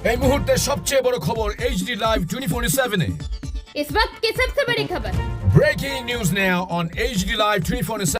এই মুহূর্তে সবচেয়ে বড় খবর HD Live 24/7 এ। इस वक्त की सबसे बड़ी खबर। Breaking news now on HD Live 24/7।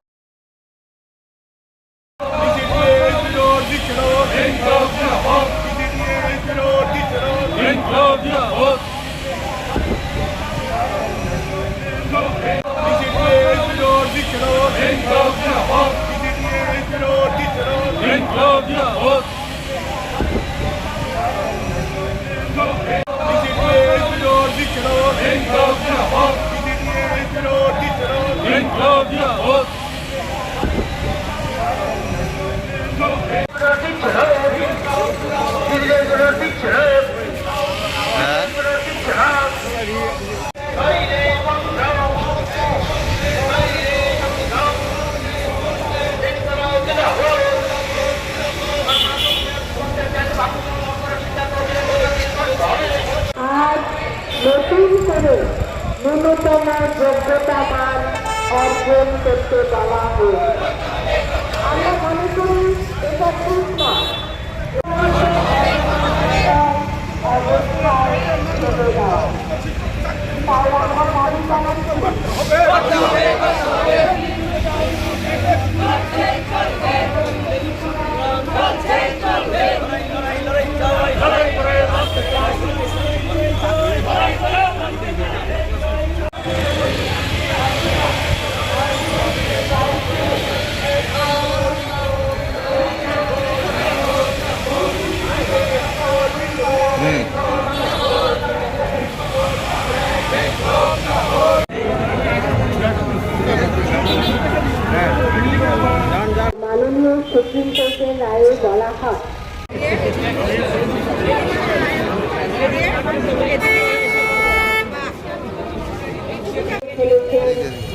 আজ নতুন করে ন্যূনতম যোগ্যতা মান অর্জন করতে বলা হয়েছে। আমরা মনে করি এটা ঠিক নয়, অবস্থায় চলে যাওয়া। তাই আমরা দাবি জানাচ্ছি মাননীয় সুপ্রিম কোর্টের রায়ে বলা হয়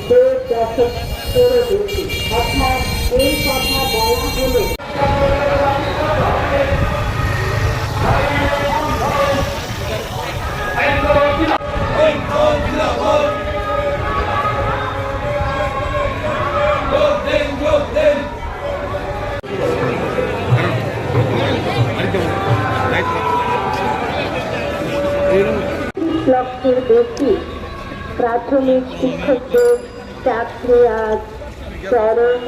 দেড় দশক করে বেশি, অর্থাৎ এই কথা বলা হলো লক্ষের বেশি প্রাথমিক শিক্ষকদের চাকরি আজ চরম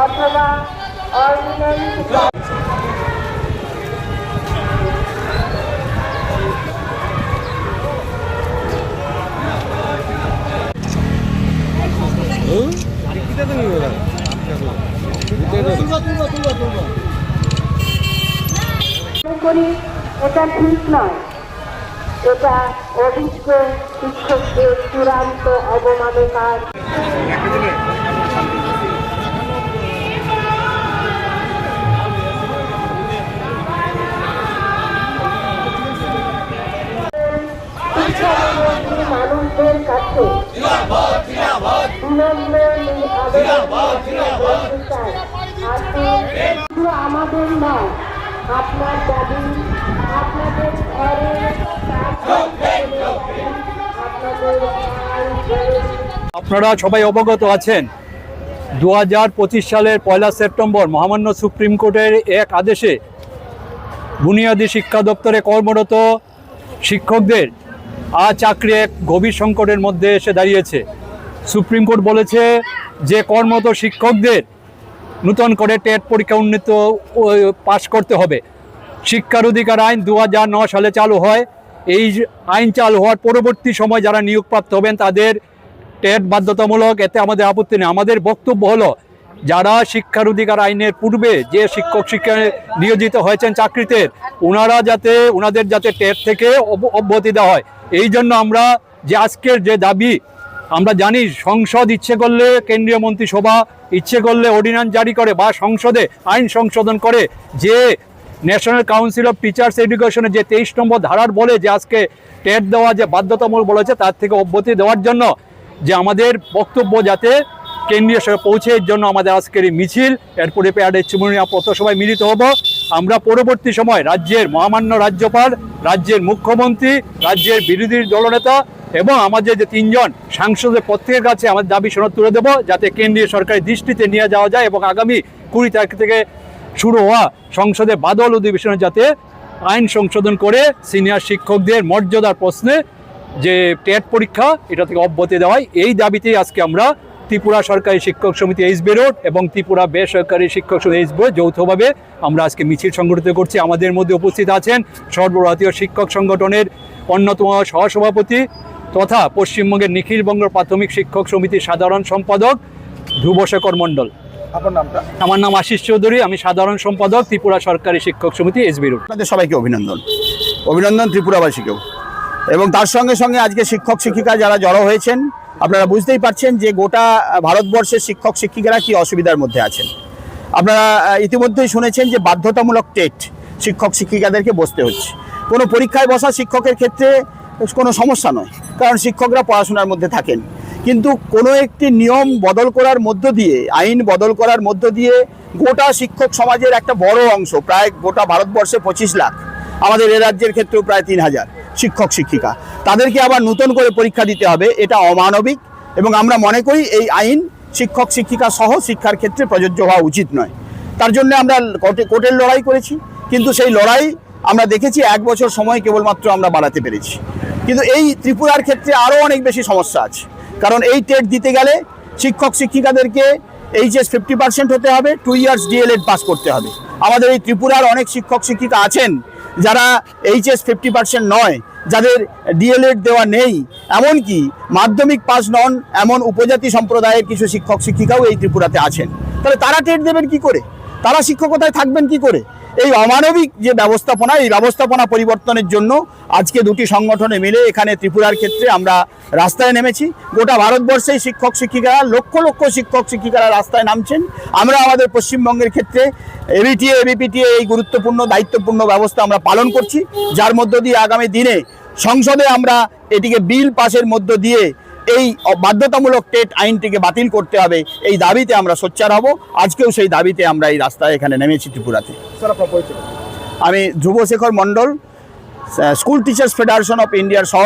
অথবা অর্ডিন্যান্স করি এটা ঠিক নয়। এটা অভিজ্ঞ শিক্ষকদের চূড়ান্ত অবমাননার মানুষদের কাছে আমাদের নয়, আপনার দাবি আপনাদের আপনারা সবাই অবগত আছেন 2025 সালের 1 সেপ্টেম্বর মহামান্য সুপ্রিম কোর্টের এক আদেশে বুনিয়াদী শিক্ষা দপ্তরে কর্মরত শিক্ষকদের চাকরি এক গভীর সংকটের মধ্যে এসে দাঁড়িয়েছে। সুপ্রিম কোর্ট বলেছে যে কর্মরত শিক্ষকদের নূতন করে টেট পরীক্ষা উন্নীত পাশ করতে হবে। শিক্ষার অধিকার আইন 2009 সালে চালু হয়। এই আইন চালু হওয়ার পরবর্তী সময় যারা নিয়োগপ্রাপ্ত হবেন তাদের টেট বাধ্যতামূলক, এতে আমাদের আপত্তি নেই। আমাদের বক্তব্য হলো যারা শিক্ষার অধিকার আইনের পূর্বে যে শিক্ষা নিয়োজিত হয়েছেন চাকরিতে ওনাদের যাতে টেট থেকে অব্যাহতি দেওয়া হয়। এই জন্য আমরা যে আজকের যে দাবি, আমরা জানি সংসদ ইচ্ছে করলে, কেন্দ্রীয় মন্ত্রিসভা ইচ্ছে করলে অর্ডিন্যান্স জারি করে বা সংসদে আইন সংশোধন করে যে ন্যাশনাল কাউন্সিল অফ টিচার্স এডুকেশনের যে 23 নম্বর ধারার বলে যে আজকে টেট দেওয়া যে বাধ্যতামূলক বলেছে তার থেকে অব্যাহতি দেওয়ার জন্য যে আমাদের বক্তব্য যাতে কেন্দ্রীয় সরকার পৌঁছে এর জন্য আমাদের আজকের এই মিছিল। এরপরে প্যারেডের চুমুনিয়া পথসভায় মিলিত হব। আমরা পরবর্তী সময় রাজ্যের মহামান্য রাজ্যপাল, রাজ্যের মুখ্যমন্ত্রী, রাজ্যের বিরোধী দলনেতা এবং আমাদের যে 3 জন সাংসদের প্রত্যেকের কাছে আমাদের দাবি সনদ তুলে দেবো, যাতে কেন্দ্রীয় সরকারের দৃষ্টিতে নিয়ে যাওয়া যায় এবং আগামী 20 তারিখ থেকে শুরু হওয়া সংসদে বাদল অধিবেশনে যাতে আইন সংশোধন করে সিনিয়র শিক্ষকদের মর্যাদার প্রশ্নে যে টেট পরীক্ষা এটা থেকে অব্যাহতি দেওয়া হয়, এই দাবিতেই আজকে আমরা ত্রিপুরা সরকারি শিক্ষক সমিতি এইচবি রোড এবং ত্রিপুরা বেসরকারি শিক্ষক সমিতি এইচবি রোড যৌথভাবে আমরা আজকে মিছিল সংগঠিত করছি। আমাদের মধ্যে উপস্থিত আছেন সর্বভারতীয় শিক্ষক সংগঠনের অন্যতম সহসভাপতি তথা পশ্চিমবঙ্গের নিখিলবঙ্গ প্রাথমিক শিক্ষক সমিতির সাধারণ সম্পাদক ধ্রুবশেখর মণ্ডল। আপনার নামটা? আমার নাম আশিস চৌধুরী, আমি সাধারণ সম্পাদক ত্রিপুরা সরকারি শিক্ষক সমিতি এইচবি রোড। আপনাদের সবাইকে অভিনন্দন, অভিনন্দন ত্রিপুরাবাসীকেও। এবং তার সঙ্গে সঙ্গে আজকে শিক্ষক শিক্ষিকা যারা জড়ো হয়েছেন, আপনারা বুঝতেই পারছেন যে গোটা ভারতবর্ষের শিক্ষক শিক্ষিকারা কি অসুবিধার মধ্যে আছেন। আপনারা ইতিমধ্যেই শুনেছেন যে বাধ্যতামূলক টেট শিক্ষক শিক্ষিকাদেরকে বসতে হচ্ছে। কোনো পরীক্ষায় বসা শিক্ষকের ক্ষেত্রে কোনো সমস্যা নয়, কারণ শিক্ষকরা পড়াশোনার মধ্যে থাকেন। কিন্তু কোনো একটি নিয়ম বদল করার মধ্য দিয়ে, আইন বদল করার মধ্য দিয়ে গোটা শিক্ষক সমাজের একটা বড় অংশ, প্রায় গোটা ভারতবর্ষে 25 লাখ, আমাদের এ রাজ্যের ক্ষেত্রেও প্রায় 3000 শিক্ষক শিক্ষিকা, তাদেরকে আবার নতুন করে পরীক্ষা দিতে হবে। এটা অমানবিক এবং আমরা মনে করি এই আইন শিক্ষক শিক্ষিকা সহ শিক্ষার ক্ষেত্রে প্রযোজ্য হওয়া উচিত নয়। তার জন্য আমরা কোর্টের লড়াই করেছি, কিন্তু সেই লড়াই আমরা দেখেছি 1 বছর সময় কেবলমাত্র আমরা বাড়াতে পেরেছি। কিন্তু এই ত্রিপুরার ক্ষেত্রে আরও অনেক বেশি সমস্যা আছে, কারণ এই টেট দিতে গেলে শিক্ষক শিক্ষিকাদেরকে এইচএস 50% হতে হবে, 2 ইয়ার্স ডিএলএড পাস করতে হবে। আমাদের এই ত্রিপুরার অনেক শিক্ষক শিক্ষিকা আছেন যারা এইচএস 50% নয়, যাদের ডিএলএড দেওয়া নেই, এমনকি মাধ্যমিক পাস নন এমন উপজাতি সম্প্রদায়ের কিছু শিক্ষক শিক্ষিকাও এই ত্রিপুরাতে আছেন। তাহলে তারা টেট দেবেন কি করে? তারা শিক্ষকতায় থাকবেন কি করে? এই অমানবিক যে ব্যবস্থাপনা, এই ব্যবস্থাপনা পরিবর্তনের জন্য আজকে দুটি সংগঠনে মিলে এখানে ত্রিপুরার ক্ষেত্রে আমরা রাস্তায় নেমেছি। গোটা ভারতবর্ষেই শিক্ষক শিক্ষিকারা, লক্ষ লক্ষ শিক্ষক শিক্ষিকারা রাস্তায় নামছেন। আমরা আমাদের পশ্চিমবঙ্গের ক্ষেত্রে এবিটিএ এবিপিটিএ এই গুরুত্বপূর্ণ দায়িত্বপূর্ণ ব্যবস্থা আমরা পালন করছি, যার মধ্য দিয়ে আগামী দিনে সংসদে আমরা এটিকে বিল পাসের মধ্য দিয়ে এই বাধ্যতামূলক টেট আইনটিকে বাতিল করতে হবে, এই দাবিতে আমরা সোচ্চার হব। আজকেও সেই দাবিতে আমরা এই রাস্তায় এখানে নেমেছি ত্রিপুরাতে। আমি ধ্রুবশেখর মণ্ডল, স্কুল টিচার্স ফেডারেশন অফ ইন্ডিয়ার সহ